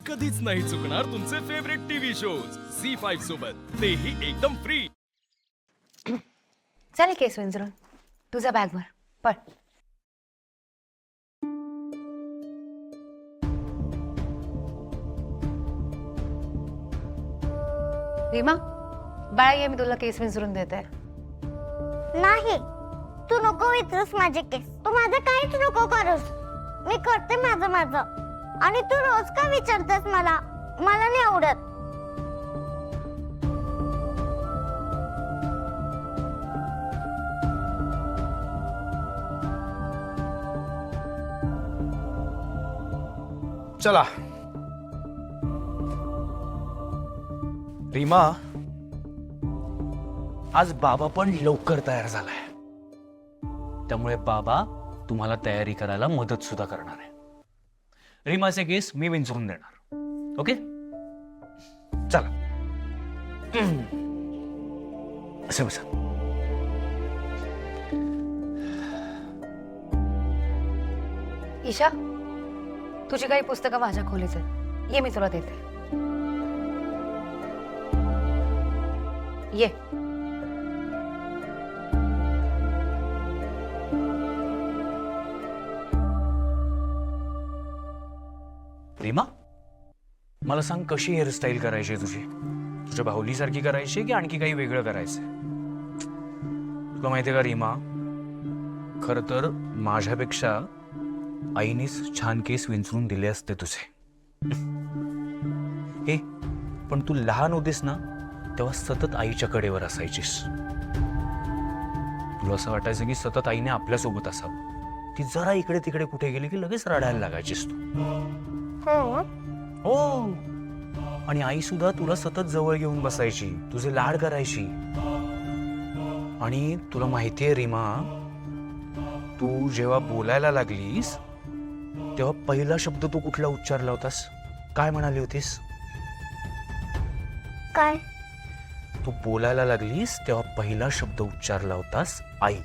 कधीच नाही चुकणार तुमचे फेवरेट टीव्ही शोज झी5 सोबत, तेही एकदम फ्री। चल केस विंचरून तुझा बॅग भर पळ। रीमा बाळा ये, मी तुला केस विंचरून देते। नाही, तू नको विचारूस माझे केस, तू माझं काहीच नको करूस, मी करते माझं माझं। आणि तू रोज का विचारतेस मला? मला नाही आवडत। चला रीमा, आज बाबा पण लवकर तयार झालाय, त्यामुळे बाबा तुम्हाला तयारी करायला मदत सुद्धा करणार आहे। रीमाचे केस मी विंचरून देणार, ओके? चला असे बसा। ईशा तुझी काही पुस्तकं माझ्या खोलीत आहेत, ये मी तुला देते। ये रीमा, मला सांग कशी हेअरस्टाईल करायची तुझी? तुझ्या बाहुलीसारखी करायची की आणखी काही वेगळं करायचंय? तुला माहितीये का रीमा, खर तर माझ्यापेक्षा आईनेच छान केस विंचरून दिले असते तुझे। हे पण तू लहान होतीस ना, तेव्हा सतत आईच्या कडेवर असायचीस। तुला असं वाटायचं की सतत आईने आपल्यासोबत असावं। ती जरा इकडे तिकडे कुठे गेली की लगेच रडायला लागायचीस तू। हो, आणि आई सुद्धा तुला सतत जवळ घेऊन बसायची, तुझे लाड करायची। आणि तुला माहितीये रीमा, तू जेव्हा बोलायला लागलीस तेव्हा पहिला शब्द तू कुठला उच्चारला होतास? काय म्हणाली होतीस? काय? तू बोलायला लागलीस तेव्हा पहिला शब्द उच्चारला होतास आई।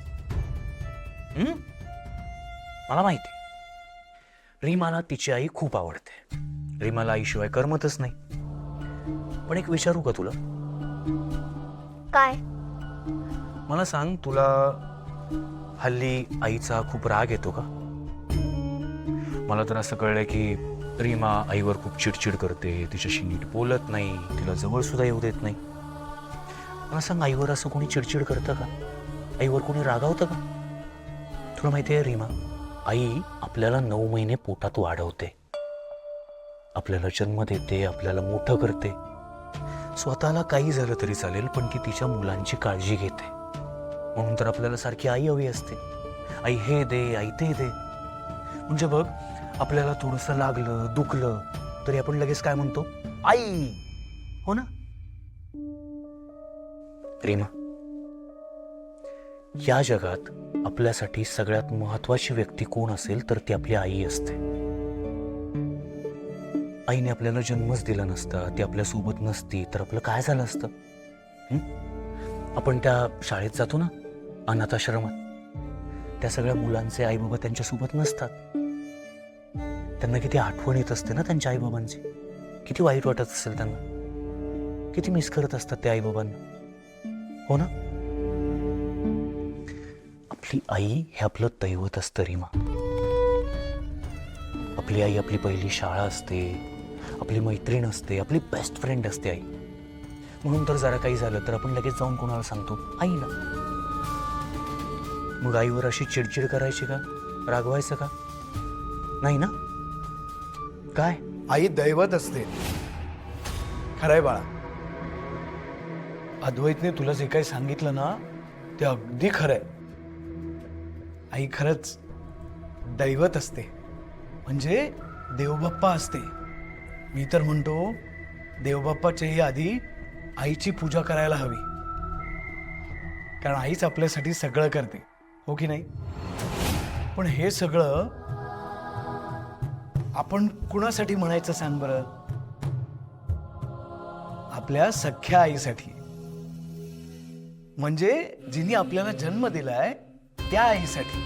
मला माहिती, रीमाला तिची आई खूप आवडते, रीमाला आईशिवाय करमतच नाही। पण एक विचारू का तुला? काय? मला सांग, तुला हल्ली आईचा खूप राग येतो का? मला तर असं कळलंय की रीमा आईवर खूप चिडचिड करते, तिच्याशी नीट बोलत नाही, तिला जवळ सुद्धा येऊ देत नाही। मला सांग, आईवर असं कोणी चिडचिड करतं का? आईवर कोणी रागावतं का? तुला माहिती आहे रीमा, आई आपल्याला 9 महिने पोटात वाढवते, आपल्याला जन्म देते, आपल्याला मोठं करते। स्वतःला काही झालं तरी चालेल, पण ती तिच्या मुलांची काळजी घेते। म्हणून तर आपल्याला सारखी आई हवी असते। आई हे दे, आई ते दे। म्हणजे बघ, आपल्याला थोडंसं लागलं, दुखलं तरी आपण लगेच काय म्हणतो? आई, हो ना? रीमा, या जगात आपल्यासाठी सगळ्यात महत्वाची व्यक्ती कोण असेल तर ती आपली आई असते। आईने आपल्याला जन्मच दिला नसता, ती आपल्या सोबत नसती तर आपलं काय झालं असतं? आपण त्या शाळेत जातो ना, अनाथाश्रमात, त्या सगळ्या मुलांचे आई बाबा त्यांच्या सोबत नसतात। त्यांना किती आठवण येत असते ना त्यांच्या आई बाबांची, किती वाईट वाटत असेल त्यांना, किती मिस करत असतात त्या आई बाबांना, हो ना? आपली आई हे आपलं दैवत असतं रीमा। आपली आई आपली पहिली शाळा असते, आपली मैत्रीण असते, आपली बेस्ट फ्रेंड असते आई। म्हणून तर जरा काही झालं तर आपण लगेच जाऊन कोणाला सांगतो? आईला। मग आईवर अशी चिडचिड करायची का? रागवायचं का? नाही ना? काय? आई दैवत असते, खरंय बाळा। अद्वैतने तुला जे काही सांगितलं ना ते अगदी खरंय। आई खरंच दैवत असते, म्हणजे देवबाप्पा असते। मी तर म्हणतो देवबाप्पाच्याही आधी आईची पूजा करायला हवी, कारण आईच आपल्यासाठी सगळं करते, हो की नाही? पण हे सगळं आपण कुणासाठी म्हणायचं सांग बरं? आपल्या सख्या आईसाठी, म्हणजे जिने आपल्याला जन्म दिलाय त्या आईसाठी।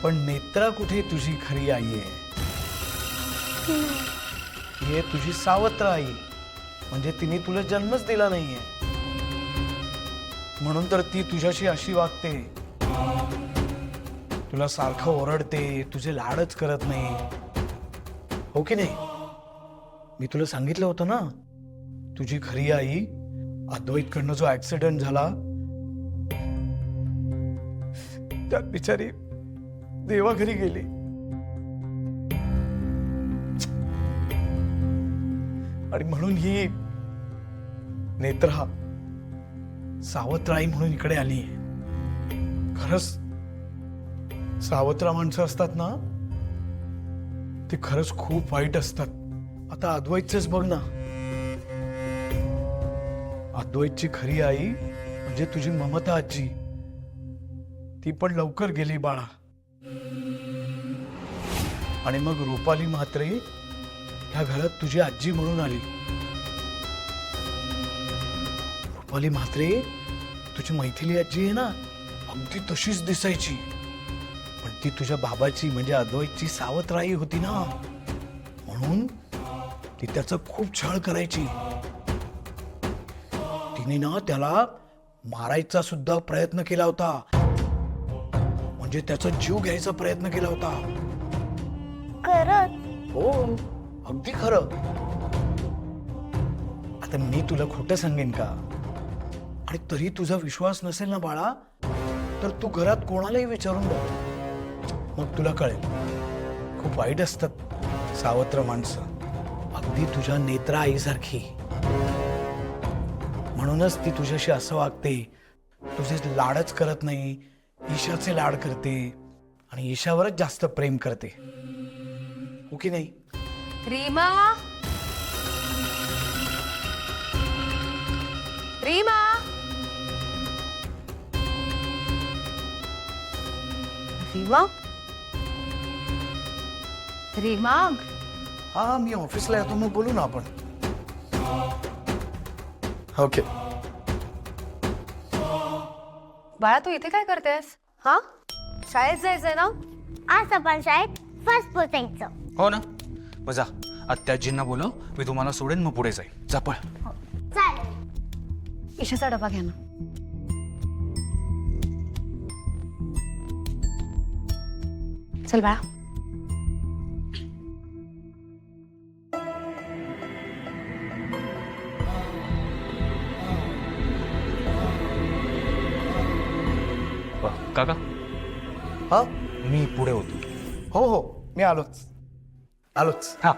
पण नेत्रा कुठे तुझी खरी आई आहे? ही आहे तुझी सावत्र आई, म्हणजे तिने तुला जन्मच दिला नाहीये, म्हणून तर ती तुझ्याशी अशी वागते, तुला सारखं ओरडते, तुझे लाडच करत नाही, हो की नाही? मी तुला सांगितलं होतं ना, तुझी खरी आई अद्वैतकडनं जो ऍक्सिडेंट झाला त्यात बिचारी देवाघरी गेली. आणि म्हणून ही नेत्रा सावत्राई म्हणून इकडे आली. खरंच सावत्रा माणसं असतात ना, ती खरंच खूप वाईट असतात. आता अद्वैतच बघ ना, अद्वैतची खरी आई म्हणजे तुझी ममता आजी, ती पण लवकर गेली बाळा. आणि मग रुपाली म्हात्रे ह्या घरात तुझी आजी म्हणून आली. रुपाली म्हात्रे तुझी मैथिली आजी आहे ना, अगदी तशीच दिसायची, पण ती तुझ्या बाबाची म्हणजे अद्वैतची सावत्राई होती ना, म्हणून ती त्याचा खूप छळ करायची. तिने ना त्याला मारायचा सुद्धा प्रयत्न केला होता, म्हणजे त्याचा जीव घ्यायचा प्रयत्न केला होता. खरंच? हो, अगदी खरं. आता मी तुला खोटं सांगेन का? आणि तरी तुझा विश्वास नसेल ना बाळा, तर तू घरात कोणालाही विचारून बघ, मग तुला कळेल. खूप वाईट असतात सावत्र माणसं, अगदी तुझ्या नेत्रा आईसारखी. म्हणूनच ती तुझ्याशी असं वागते, तुझे लाडच करत नाही, ईशाचे लाड करते आणि ईशावरच जास्त प्रेम करते, हो की नाही? रीमा, रीमा, रीमा, रीमा. हा, मी ऑफिसला येतो, मग बोलू ना आपण. ओके. बाळा, तू इथे काय करतेस? हा, शाळेत जायचंय ना? आज आपण शाळेत फर्स्ट पोचायचं. हो ना, मग जा, आत्याजींना बोलव, मी तुम्हाला सोडेन, मग पुढे जाईल. जा पळ. चालेल. ईशाचा डबा घ्या ना. चल बाळा. काका, हा, मी पुढे होतो. हो हो, मी आलोच. हा.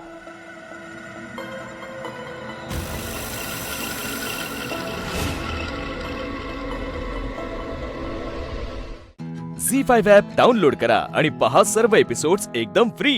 झी 5 ॲप डाउनलोड करा आणि पहा सर्व एपिसोड्स एकदम फ्री.